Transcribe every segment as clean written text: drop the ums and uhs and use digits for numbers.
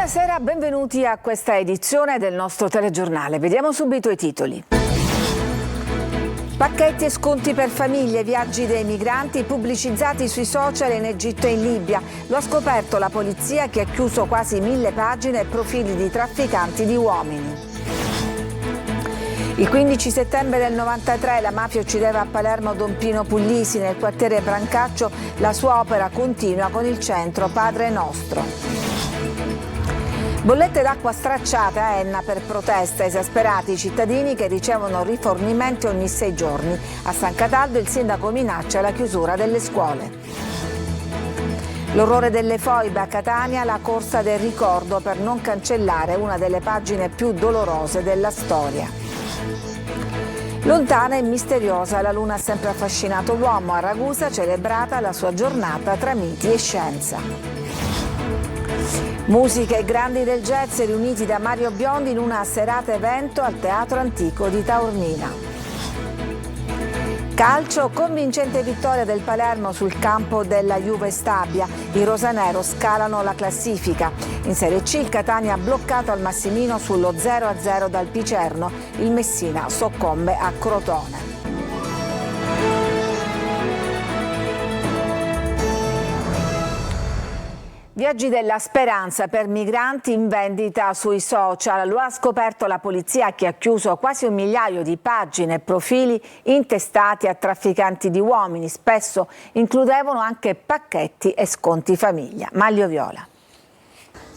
Buonasera, benvenuti a questa edizione del nostro telegiornale. Vediamo subito i titoli. Pacchetti e sconti per famiglie, viaggi dei migranti pubblicizzati sui social in Egitto e in Libia. Lo ha scoperto la polizia che ha chiuso quasi 1000 pagine e profili di trafficanti di uomini. Il 15 settembre del 93 la mafia uccideva a Palermo Don Pino Puglisi. Nel quartiere Brancaccio la sua opera continua con il centro Padre Nostro. Bollette d'acqua stracciate a Enna per protesta, esasperati i cittadini che ricevono rifornimenti ogni 6 giorni. A San Cataldo il sindaco minaccia la chiusura delle scuole. L'orrore delle foibe a Catania, la corsa del ricordo per non cancellare una delle pagine più dolorose della storia. Lontana e misteriosa, la luna ha sempre affascinato l'uomo. A Ragusa celebrata la sua giornata tra miti e scienza. Musica e grandi del jazz riuniti da Mario Biondi in una serata evento al Teatro Antico di Taormina. Calcio, convincente vittoria del Palermo sul campo della Juve Stabia. I rosanero scalano la classifica. In Serie C il Catania ha bloccato al Massimino sullo 0-0 dal Picerno. Il Messina soccombe a Crotone. Viaggi della speranza per migranti in vendita sui social. Lo ha scoperto la polizia che ha chiuso quasi 1 migliaio di pagine e profili intestati a trafficanti di uomini. Spesso includevano anche pacchetti e sconti famiglia. Maglio Viola.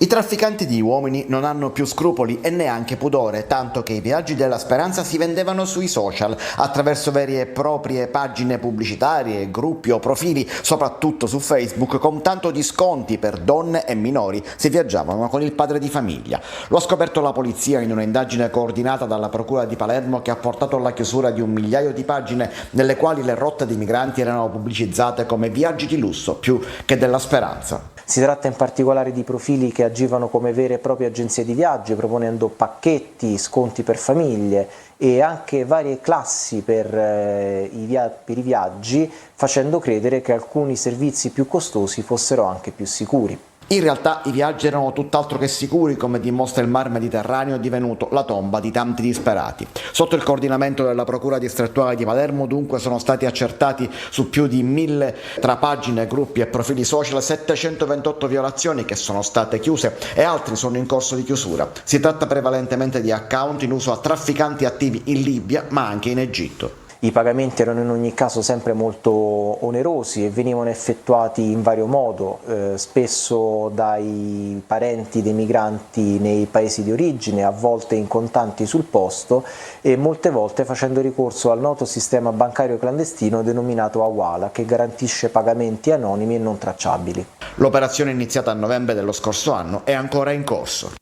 I trafficanti di uomini non hanno più scrupoli e neanche pudore, tanto che i viaggi della speranza si vendevano sui social, attraverso vere e proprie pagine pubblicitarie, gruppi o profili, soprattutto su Facebook, con tanto di sconti per donne e minori se viaggiavano con il padre di famiglia. Lo ha scoperto la polizia in un'indagine coordinata dalla Procura di Palermo che ha portato alla chiusura di 1 migliaio di pagine nelle quali le rotte dei migranti erano pubblicizzate come viaggi di lusso più che della speranza. Si tratta in particolare di profili che agivano come vere e proprie agenzie di viaggio, proponendo pacchetti, sconti per famiglie e anche varie classi per i viaggi, facendo credere che alcuni servizi più costosi fossero anche più sicuri. In realtà i viaggi erano tutt'altro che sicuri, come dimostra il mar Mediterraneo divenuto la tomba di tanti disperati. Sotto il coordinamento della Procura distrettuale di Palermo dunque sono stati accertati su più di 1000 tra pagine, gruppi e profili social 728 violazioni che sono state chiuse e altri sono in corso di chiusura. Si tratta prevalentemente di account in uso a trafficanti attivi in Libia ma anche in Egitto. I pagamenti erano in ogni caso sempre molto onerosi e venivano effettuati in vario modo, spesso dai parenti dei migranti nei paesi di origine, a volte in contanti sul posto e molte volte facendo ricorso al noto sistema bancario clandestino denominato Awala, che garantisce pagamenti anonimi e non tracciabili. L'operazione iniziata a novembre dello scorso anno è ancora in corso.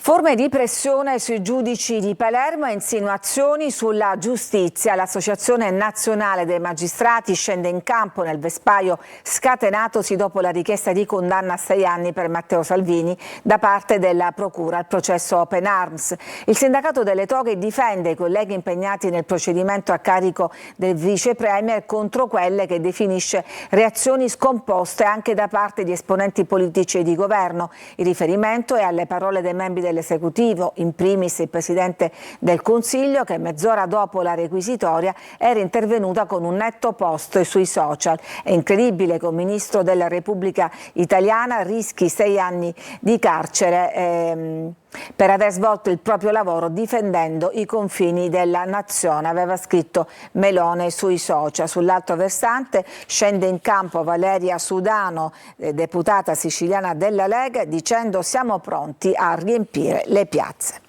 Forme di pressione sui giudici di Palermo e insinuazioni sulla giustizia. L'Associazione Nazionale dei Magistrati scende in campo nel vespaio scatenatosi dopo la richiesta di condanna a 6 anni per Matteo Salvini da parte della Procura al processo Open Arms. Il sindacato delle toghe difende i colleghi impegnati nel procedimento a carico del vice premier contro quelle che definisce reazioni scomposte anche da parte di esponenti politici e di governo. Il riferimento è alle parole dei membri dell'esecutivo, in primis il Presidente del Consiglio che mezz'ora dopo la requisitoria era intervenuta con un netto post sui social. È incredibile che un ministro della Repubblica Italiana rischi 6 anni di carcere per aver svolto il proprio lavoro difendendo i confini della nazione, aveva scritto Melone sui social. Sull'altro versante scende in campo Valeria Sudano, deputata siciliana della Lega, dicendo siamo pronti a riempire le piazze.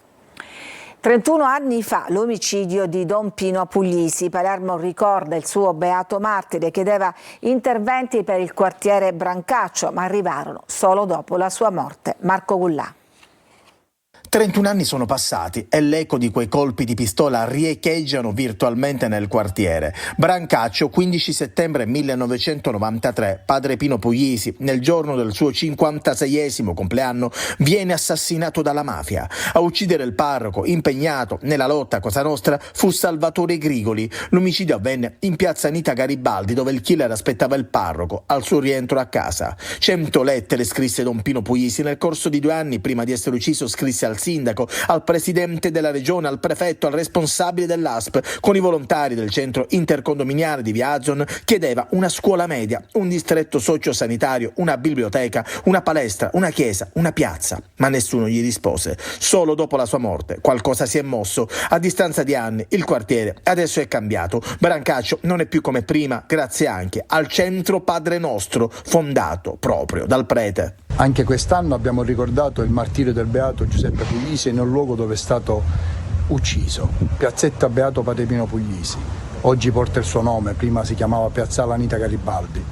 31 anni fa l'omicidio di Don Pino Puglisi. Palermo ricorda il suo beato martire, chiedeva interventi per il quartiere Brancaccio, ma arrivarono solo dopo la sua morte. Marco Gullà. 31 anni sono passati e l'eco di quei colpi di pistola riecheggiano virtualmente nel quartiere. Brancaccio, 15 settembre 1993, padre Pino Puglisi, nel giorno del suo 56esimo compleanno, viene assassinato dalla mafia. A uccidere il parroco, impegnato nella lotta a Cosa Nostra, fu Salvatore Grigoli. L'omicidio avvenne in piazza Anita Garibaldi, dove il killer aspettava il parroco al suo rientro a casa. 100 lettere scrisse don Pino Puglisi. Nel corso di 2 anni, prima di essere ucciso, scrisse al sindaco, al presidente della regione, al prefetto, al responsabile dell'ASP. Con i volontari del centro intercondominiale di Via Azon chiedeva una scuola media, un distretto sociosanitario, una biblioteca, una palestra, una chiesa, una piazza. Ma nessuno gli rispose. Solo dopo la sua morte qualcosa si è mosso. A distanza di anni il quartiere adesso è cambiato. Brancaccio non è più come prima, grazie anche al centro Padre Nostro, fondato proprio dal prete. Anche quest'anno abbiamo ricordato il martirio del Beato Giuseppe Puglisi nel luogo dove è stato ucciso, Piazzetta Beato Padre Pino Puglisi. Oggi porta il suo nome, prima si chiamava Piazzale Anita Garibaldi.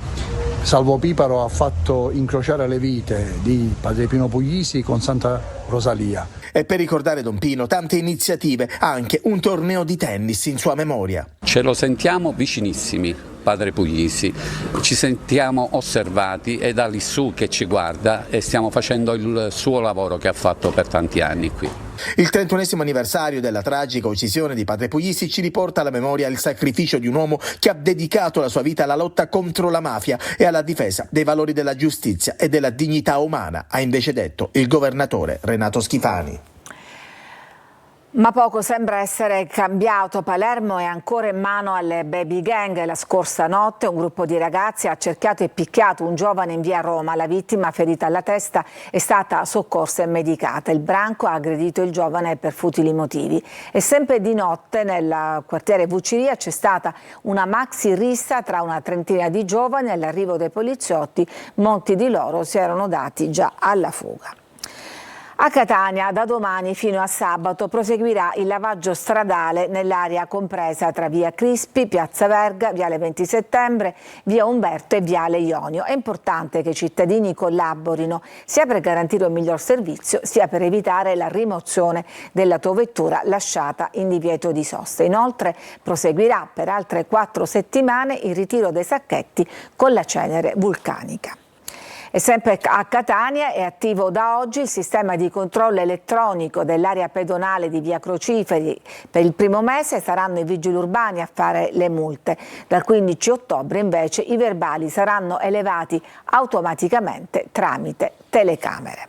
Salvo Piparo ha fatto incrociare le vite di Padre Pino Puglisi con Santa Rosalia. E per ricordare don Pino, tante iniziative, anche un torneo di tennis in sua memoria. Ce lo sentiamo vicinissimi, padre Puglisi, ci sentiamo osservati, è da lì su che ci guarda e stiamo facendo il suo lavoro che ha fatto per tanti anni qui. Il 31esimo anniversario della tragica uccisione di padre Puglisi ci riporta alla memoria il sacrificio di un uomo che ha dedicato la sua vita alla lotta contro la mafia e alla difesa dei valori della giustizia e della dignità umana, ha invece detto il governatore Renato Schifani. Ma poco sembra essere cambiato. Palermo è ancora in mano alle baby gang. La scorsa notte un gruppo di ragazzi ha cerchiato e picchiato un giovane in via Roma. La vittima, ferita alla testa, è stata soccorsa e medicata. Il branco ha aggredito il giovane per futili motivi. E sempre di notte nel quartiere Vuciria c'è stata una maxi rissa tra una trentina di giovani. All'arrivo dei poliziotti, molti di loro si erano dati già alla fuga. A Catania da domani fino a sabato proseguirà il lavaggio stradale nell'area compresa tra via Crispi, piazza Verga, viale 20 settembre, via Umberto e viale Ionio. È importante che i cittadini collaborino sia per garantire un miglior servizio sia per evitare la rimozione dell'autovettura lasciata in divieto di sosta. Inoltre proseguirà per altre 4 settimane il ritiro dei sacchetti con la cenere vulcanica. E sempre a Catania è attivo da oggi il sistema di controllo elettronico dell'area pedonale di via Crociferi. Per il primo mese saranno i vigili urbani a fare le multe. Dal 15 ottobre invece i verbali saranno elevati automaticamente tramite telecamere.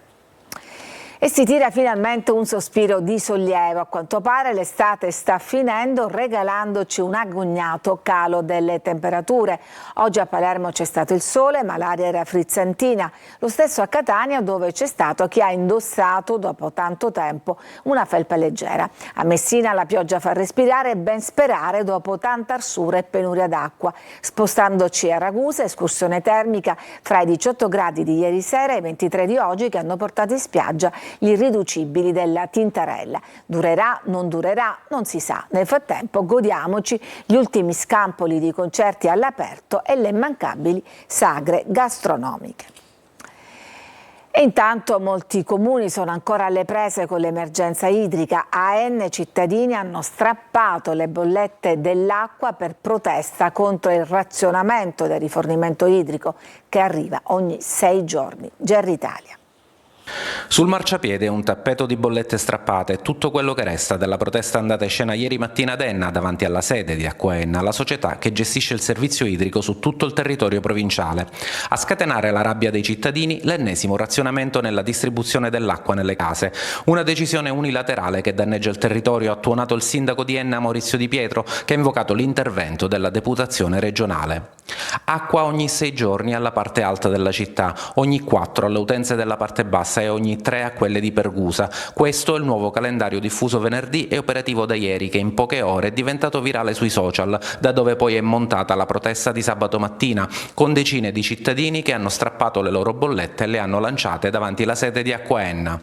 E si tira finalmente un sospiro di sollievo. A quanto pare l'estate sta finendo regalandoci un agognato calo delle temperature. Oggi a Palermo c'è stato il sole ma l'aria era frizzantina. Lo stesso a Catania dove c'è stato chi ha indossato dopo tanto tempo una felpa leggera. A Messina la pioggia fa respirare e ben sperare dopo tanta arsura e penuria d'acqua. Spostandoci a Ragusa, escursione termica fra i 18 gradi di ieri sera e i 23 di oggi che hanno portato in spiaggia gli irriducibili della Tintarella. Durerà, non si sa. Nel frattempo godiamoci gli ultimi scampoli di concerti all'aperto e le immancabili sagre gastronomiche. E intanto molti comuni sono ancora alle prese con l'emergenza idrica. AN cittadini hanno strappato le bollette dell'acqua per protesta contro il razionamento del rifornimento idrico che arriva ogni 6 giorni. GR Italia. Sul marciapiede un tappeto di bollette strappate, tutto quello che resta della protesta andata in scena ieri mattina ad Enna davanti alla sede di Acquaenna, la società che gestisce il servizio idrico su tutto il territorio provinciale. A scatenare la rabbia dei cittadini l'ennesimo razionamento nella distribuzione dell'acqua nelle case, una decisione unilaterale che danneggia il territorio, ha tuonato il sindaco di Enna Maurizio Di Pietro, che ha invocato l'intervento della deputazione regionale. Acqua ogni 6 giorni alla parte alta della città, ogni 4 alle utenze della parte bassa e ogni 3 a quelle di Pergusa. Questo è il nuovo calendario diffuso venerdì e operativo da ieri, che in poche ore è diventato virale sui social, da dove poi è montata la protesta di sabato mattina, con decine di cittadini che hanno strappato le loro bollette e le hanno lanciate davanti alla sede di Acquaenna.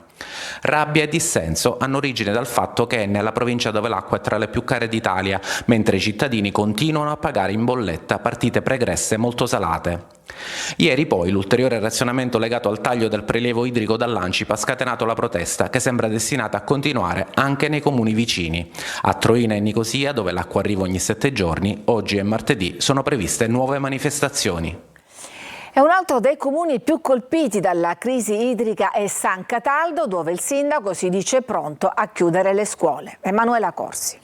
Rabbia e dissenso hanno origine dal fatto che è nella provincia dove l'acqua è tra le più care d'Italia, mentre i cittadini continuano a pagare in bolletta partite pregresse molto salate. Ieri poi l'ulteriore razionamento legato al taglio del prelievo idrico dall'Ancip ha scatenato la protesta, che sembra destinata a continuare anche nei comuni vicini. A Troina e Nicosia, dove l'acqua arriva ogni 7 giorni, oggi e martedì sono previste nuove manifestazioni. E un altro dei comuni più colpiti dalla crisi idrica è San Cataldo, dove il sindaco si dice pronto a chiudere le scuole. Emanuela Corsi.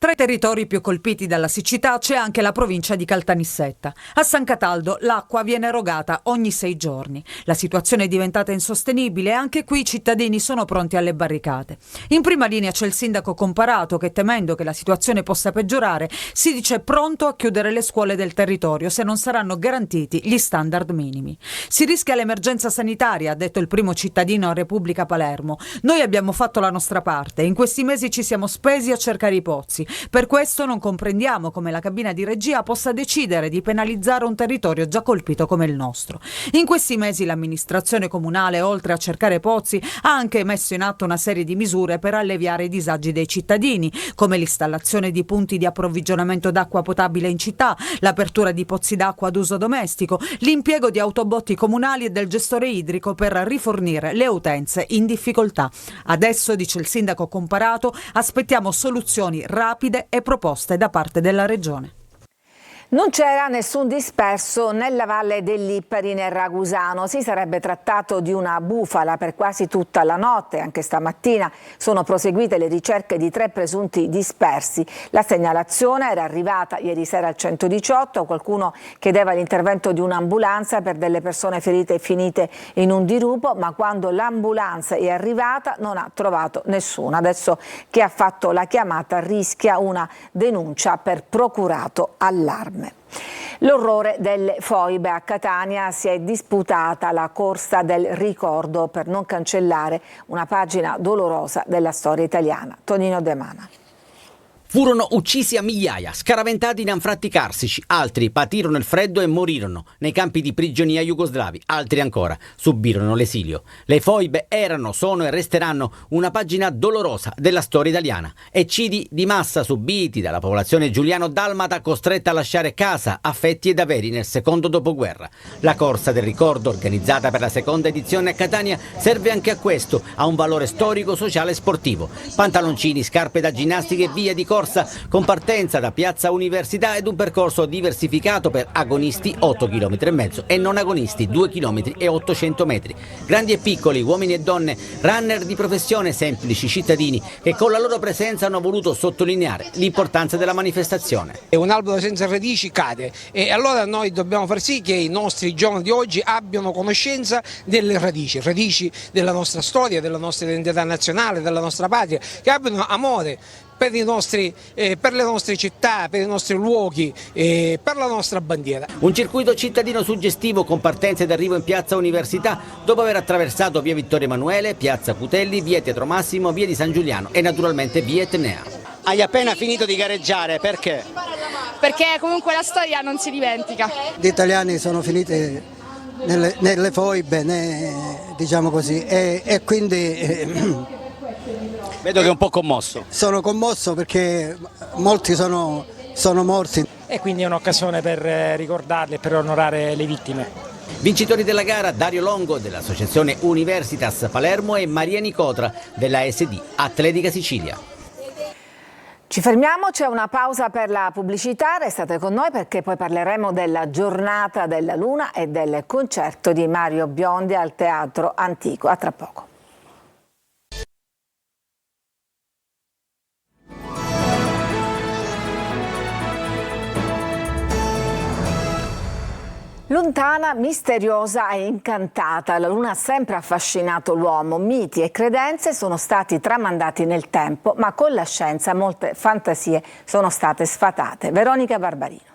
Tra i territori più colpiti dalla siccità c'è anche la provincia di Caltanissetta. A San Cataldo l'acqua viene erogata ogni 6 giorni. La situazione è diventata insostenibile e anche qui i cittadini sono pronti alle barricate. In prima linea c'è il sindaco Comparato che, temendo che la situazione possa peggiorare, si dice pronto a chiudere le scuole del territorio se non saranno garantiti gli standard minimi. Si rischia l'emergenza sanitaria, ha detto il primo cittadino a Repubblica Palermo. Noi abbiamo fatto la nostra parte, in questi mesi ci siamo spesi a cercare i pozzi. Per questo non comprendiamo come la cabina di regia possa decidere di penalizzare un territorio già colpito come il nostro. In questi mesi l'amministrazione comunale, oltre a cercare pozzi, ha anche messo in atto una serie di misure per alleviare i disagi dei cittadini, come l'installazione di punti di approvvigionamento d'acqua potabile in città, l'apertura di pozzi d'acqua ad uso domestico, l'impiego di autobotti comunali e del gestore idrico per rifornire le utenze in difficoltà. Adesso, dice il sindaco Comparato, aspettiamo soluzioni rapide e proposte da parte della Regione. Non c'era nessun disperso nella valle del Lippari nel Ragusano. Si sarebbe trattato di una bufala per quasi tutta la notte. Anche stamattina sono proseguite le ricerche di 3 presunti dispersi. La segnalazione era arrivata ieri sera al 118. Qualcuno chiedeva l'intervento di un'ambulanza per delle persone ferite e finite in un dirupo, ma quando l'ambulanza è arrivata non ha trovato nessuno. Adesso chi ha fatto la chiamata rischia una denuncia per procurato allarme. L'orrore delle foibe. A Catania si è disputata la corsa del ricordo per non cancellare una pagina dolorosa della storia italiana. Tonino De Mana. Furono uccisi a migliaia, scaraventati in anfratti carsici, altri patirono il freddo e morirono nei campi di prigionia jugoslavi, altri ancora subirono l'esilio. Le foibe erano, sono e resteranno una pagina dolorosa della storia italiana. Eccidi di massa subiti dalla popolazione giuliano-dalmata costretta a lasciare casa, affetti ed averi nel secondo dopoguerra. La corsa del ricordo, organizzata per la seconda edizione a Catania, serve anche a questo, a un valore storico, sociale e sportivo. Pantaloncini, scarpe da ginnastica e via di corsa con partenza da Piazza Università ed un percorso diversificato per agonisti 8,5 km e non agonisti 2 km e 800 metri. Grandi e piccoli, uomini e donne, runner di professione, semplici cittadini che con la loro presenza hanno voluto sottolineare l'importanza della manifestazione. Un albero senza radici cade e allora noi dobbiamo far sì che i nostri giovani di oggi abbiano conoscenza delle radici della nostra storia, della nostra identità nazionale, della nostra patria, che abbiano amore per le nostre città, per i nostri luoghi, per la nostra bandiera. Un circuito cittadino suggestivo con partenza ed arrivo in Piazza Università dopo aver attraversato via Vittorio Emanuele, Piazza Putelli, via Teatro Massimo, via di San Giuliano e naturalmente via Etnea. Hai appena finito di gareggiare, perché? Perché comunque la storia non si dimentica. Gli italiani sono finiti nelle foibe, diciamo così, e quindi... Vedo che è un po' commosso. Sono commosso perché molti sono morti. E quindi è un'occasione per ricordarli e per onorare le vittime. Vincitori della gara Dario Longo dell'associazione Universitas Palermo e Maria Nicotra della SD Atletica Sicilia. Ci fermiamo, c'è una pausa per la pubblicità, restate con noi perché poi parleremo della giornata della Luna e del concerto di Mario Biondi al Teatro Antico. A tra poco. Lontana, misteriosa e incantata, la Luna ha sempre affascinato l'uomo. Miti e credenze sono stati tramandati nel tempo, ma con la scienza molte fantasie sono state sfatate. Veronica Barbarino.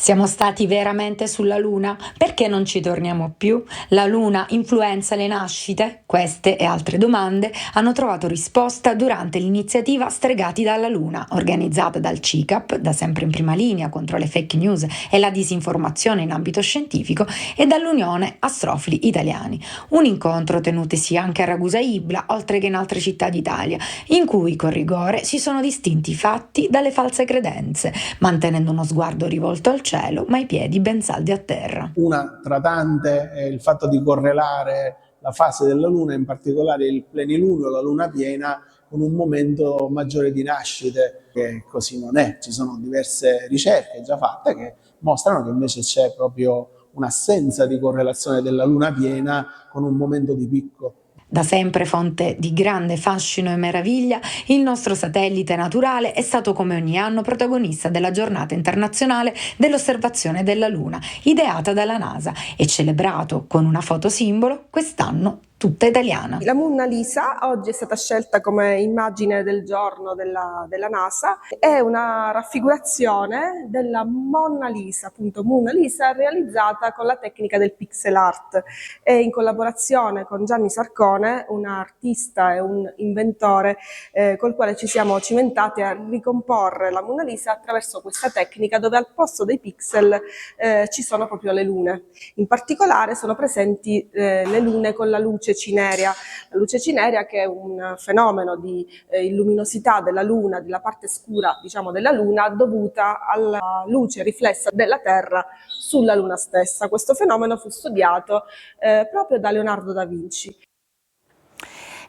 Siamo stati veramente sulla Luna? Perché non ci torniamo più? La Luna influenza le nascite? Queste e altre domande hanno trovato risposta durante l'iniziativa Stregati dalla Luna, organizzata dal CICAP, da sempre in prima linea contro le fake news e la disinformazione in ambito scientifico, e dall'Unione Astrofili Italiani. Un incontro tenutosi anche a Ragusa Ibla, oltre che in altre città d'Italia, in cui con rigore si sono distinti i fatti dalle false credenze, mantenendo uno sguardo rivolto al cielo, ma i piedi ben saldi a terra. Una tra tante è il fatto di correlare la fase della Luna, in particolare il plenilunio, la luna piena, con un momento maggiore di nascite, che così non è. Ci sono diverse ricerche già fatte che mostrano che invece c'è proprio un'assenza di correlazione della luna piena con un momento di picco. Da sempre fonte di grande fascino e meraviglia, il nostro satellite naturale è stato come ogni anno protagonista della giornata internazionale dell'osservazione della Luna, ideata dalla NASA e celebrato con una foto simbolo, quest'anno tutta italiana. La Mona Lisa oggi è stata scelta come immagine del giorno della NASA, è una raffigurazione della Mona Lisa, appunto Mona Lisa, realizzata con la tecnica del pixel art e in collaborazione con Gianni Sarcone, un artista e un inventore col quale ci siamo cimentati a ricomporre la Mona Lisa attraverso questa tecnica, dove al posto dei pixel ci sono proprio le lune. In particolare sono presenti le lune con la luce cinerea. La luce cinerea, che è un fenomeno di illuminosità della Luna, della parte scura, diciamo, della Luna, dovuta alla luce riflessa della Terra sulla Luna stessa. Questo fenomeno fu studiato proprio da Leonardo da Vinci.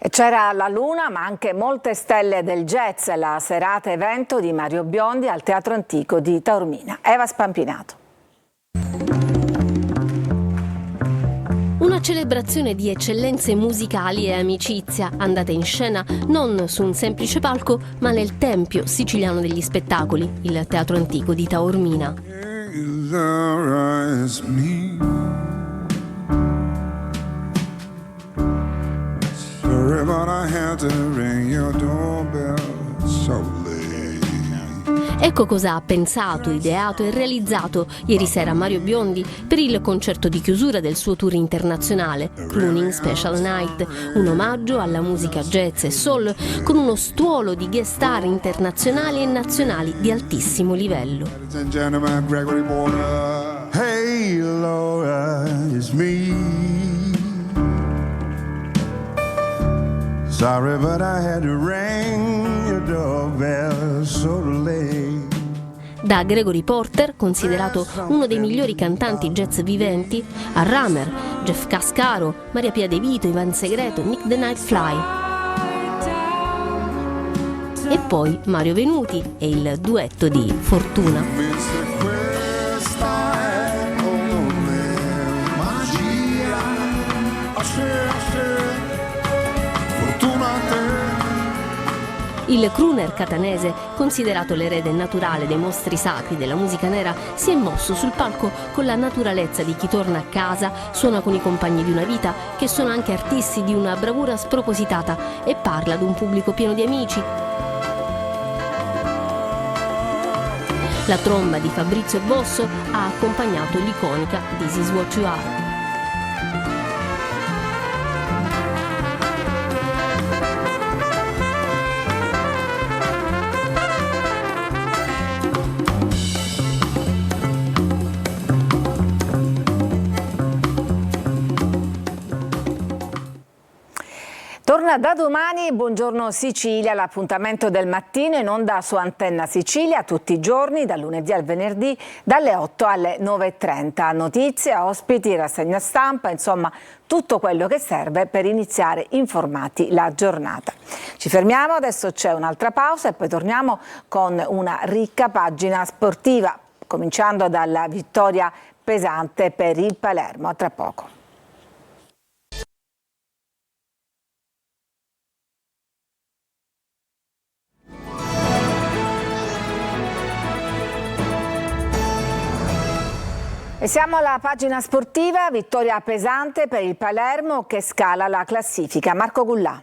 C'era la Luna, ma anche molte stelle del jazz, la serata evento di Mario Biondi al Teatro Antico di Taormina. Eva Spampinato. Una celebrazione di eccellenze musicali e amicizia, andata in scena non su un semplice palco, ma nel Tempio siciliano degli spettacoli, il Teatro Antico di Taormina. Ecco cosa ha pensato, ideato e realizzato ieri sera Mario Biondi per il concerto di chiusura del suo tour internazionale, Crooning Special Night, un omaggio alla musica jazz e soul con uno stuolo di guest star internazionali e nazionali di altissimo livello. Hey Laura, it's me. Sorry but I had to ring your doorbell so late. Da Gregory Porter, considerato uno dei migliori cantanti jazz viventi, a Ramer, Jeff Cascaro, Maria Pia De Vito, Ivan Segreto, Nick the Nightfly. E poi Mario Venuti e il duetto di Fortuna. Il crooner catanese, considerato l'erede naturale dei mostri sacri della musica nera, si è mosso sul palco con la naturalezza di chi torna a casa, suona con i compagni di una vita, che sono anche artisti di una bravura spropositata, e parla ad un pubblico pieno di amici. La tromba di Fabrizio Bosso ha accompagnato l'iconica This Is What You Are. Torna da domani Buongiorno Sicilia, l'appuntamento del mattino in onda su Antenna Sicilia tutti i giorni, dal lunedì al venerdì, dalle 8 alle 9:30. Notizie, ospiti, rassegna stampa, insomma tutto quello che serve per iniziare informati la giornata. Ci fermiamo, adesso c'è un'altra pausa e poi torniamo con una ricca pagina sportiva, cominciando dalla vittoria pesante per il Palermo. A tra poco. E siamo alla pagina sportiva, vittoria pesante per il Palermo che scala la classifica. Marco Gullà.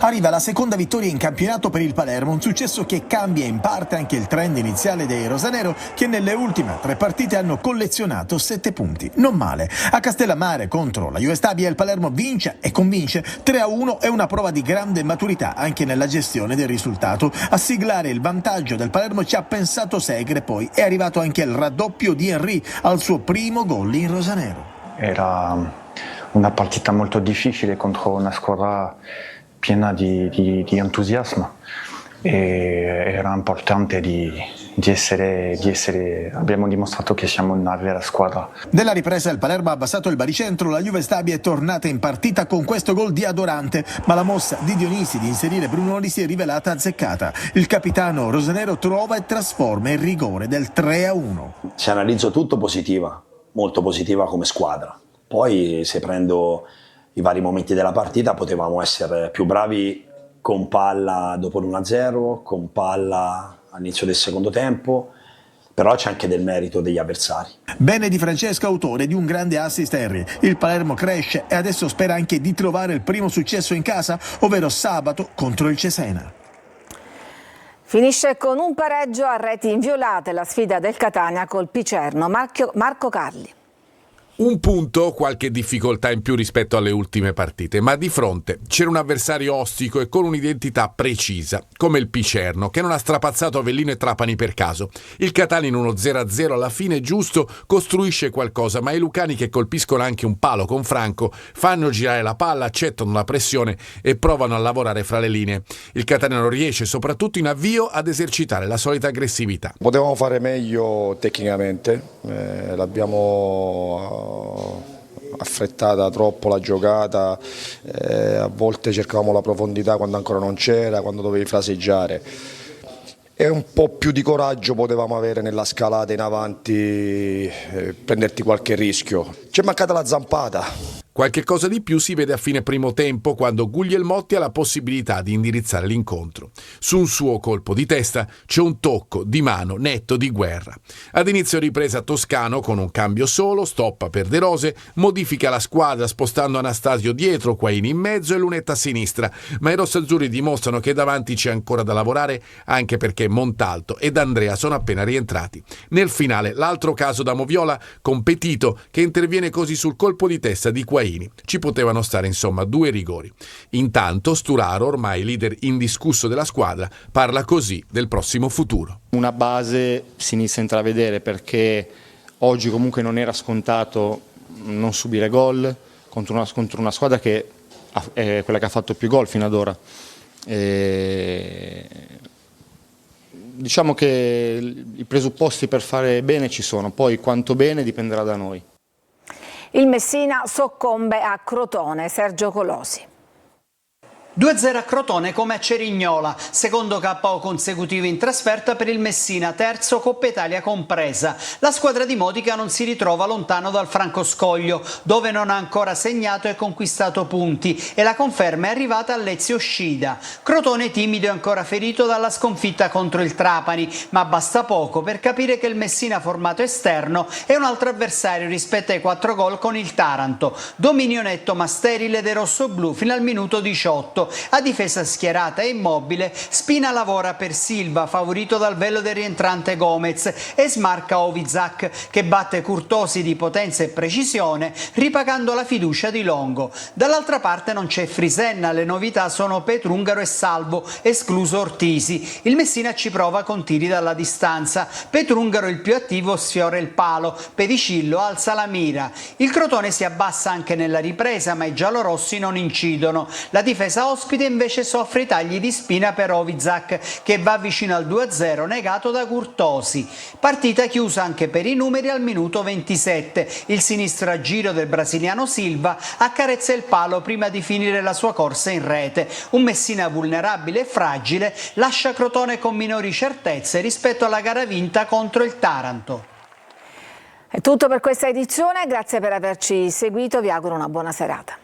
Arriva la seconda vittoria in campionato per il Palermo, un successo che cambia in parte anche il trend iniziale dei rosanero, che nelle ultime 3 partite hanno collezionato 7 punti. Non male. A Castellammare contro la Juve Stabia il Palermo vince e convince. 3-1 è una prova di grande maturità anche nella gestione del risultato. A siglare il vantaggio del Palermo ci ha pensato Segre, poi è arrivato anche il raddoppio di Henry al suo primo gol in rosanero. Era una partita molto difficile contro una squadra piena di entusiasmo e era importante di essere, abbiamo dimostrato che siamo una vera squadra. Nella ripresa il Palermo ha abbassato il baricentro, la Juve Stabia è tornata in partita con questo gol di Adorante, ma la mossa di Dionisi di inserire Brunoli si è rivelata azzeccata. Il capitano rosanero trova e trasforma il rigore del 3-1. Se analizzo tutto, positiva, molto positiva come squadra. Poi se prendo i vari momenti della partita potevamo essere più bravi con palla dopo l'1-0, con palla all'inizio del secondo tempo, però c'è anche del merito degli avversari. Bene di Francesco, autore di un grande assist Henry. Il Palermo cresce e adesso spera anche di trovare il primo successo in casa, ovvero sabato contro il Cesena. Finisce con un pareggio a reti inviolate la sfida del Catania col Picerno. Marco Carli. Un punto, qualche difficoltà in più rispetto alle ultime partite, ma di fronte c'era un avversario ostico e con un'identità precisa, come il Picerno, che non ha strapazzato Avellino e Trapani per caso. Il Catania in uno 0-0 alla fine giusto costruisce qualcosa, ma i lucani, che colpiscono anche un palo con Franco, fanno girare la palla, accettano la pressione e provano a lavorare fra le linee. Il Catania non riesce, soprattutto in avvio, ad esercitare la solita aggressività. Potevamo fare meglio tecnicamente, l'abbiamo affrettata troppo la giocata, a volte cercavamo la profondità quando ancora non c'era, quando dovevi fraseggiare, e un po' più di coraggio potevamo avere nella scalata in avanti, prenderti qualche rischio. Ci è mancata la zampata. Qualche cosa di più si vede a fine primo tempo, quando Guglielmotti ha la possibilità di indirizzare l'incontro. Su un suo colpo di testa c'è un tocco di mano netto di Guerra. Ad inizio ripresa Toscano, con un cambio solo, stoppa per De Rose, modifica la squadra spostando Anastasio dietro, Quaini in mezzo e Lunetta a sinistra, ma i rossazzurri dimostrano che davanti c'è ancora da lavorare, anche perché Montalto ed Andrea sono appena rientrati. Nel finale l'altro caso da Moviola, con Petito, che interviene così sul colpo di testa di Quaini. Ci potevano stare insomma 2 rigori. Intanto Sturaro, ormai leader indiscusso della squadra, parla così del prossimo futuro. Una base si inizia a intravedere, perché oggi comunque non era scontato non subire gol contro una squadra che è quella che ha fatto più gol fino ad ora. Diciamo che i presupposti per fare bene ci sono, poi quanto bene dipenderà da noi. Il Messina soccombe a Crotone. Sergio Colosi. 2-0 a Crotone come a Cerignola, secondo KO consecutivo in trasferta per il Messina, terzo Coppa Italia compresa. La squadra di Modica non si ritrova lontano dal Francoscoglio, dove non ha ancora segnato e conquistato punti, e la conferma è arrivata a Lezio Scida. Crotone timido e ancora ferito dalla sconfitta contro il Trapani, ma basta poco per capire che il Messina formato esterno è un altro avversario rispetto ai 4 gol con il Taranto. Dominio netto ma sterile dei rossoblù fino al minuto 18. A difesa schierata e immobile, Spina lavora per Silva, favorito dal velo del rientrante Gomez, e smarca Ovizac, che batte Curtosi di potenza e precisione, ripagando la fiducia di Longo. Dall'altra parte non c'è Frisenna, le novità sono Petrungaro e Salvo, escluso Ortisi. Il Messina ci prova con tiri dalla distanza. Petrungaro, il più attivo, sfiora il palo, Pedicillo alza la mira. Il Crotone si abbassa anche nella ripresa, ma i giallorossi non incidono. La difesa ospite invece soffre i tagli di spina per Ovizac, che va vicino al 2-0 negato da Curtosi. Partita chiusa anche per i numeri al minuto 27. Il sinistro a giro del brasiliano Silva accarezza il palo prima di finire la sua corsa in rete. Un Messina vulnerabile e fragile lascia Crotone con minori certezze rispetto alla gara vinta contro il Taranto. È tutto per questa edizione, grazie per averci seguito, vi auguro una buona serata.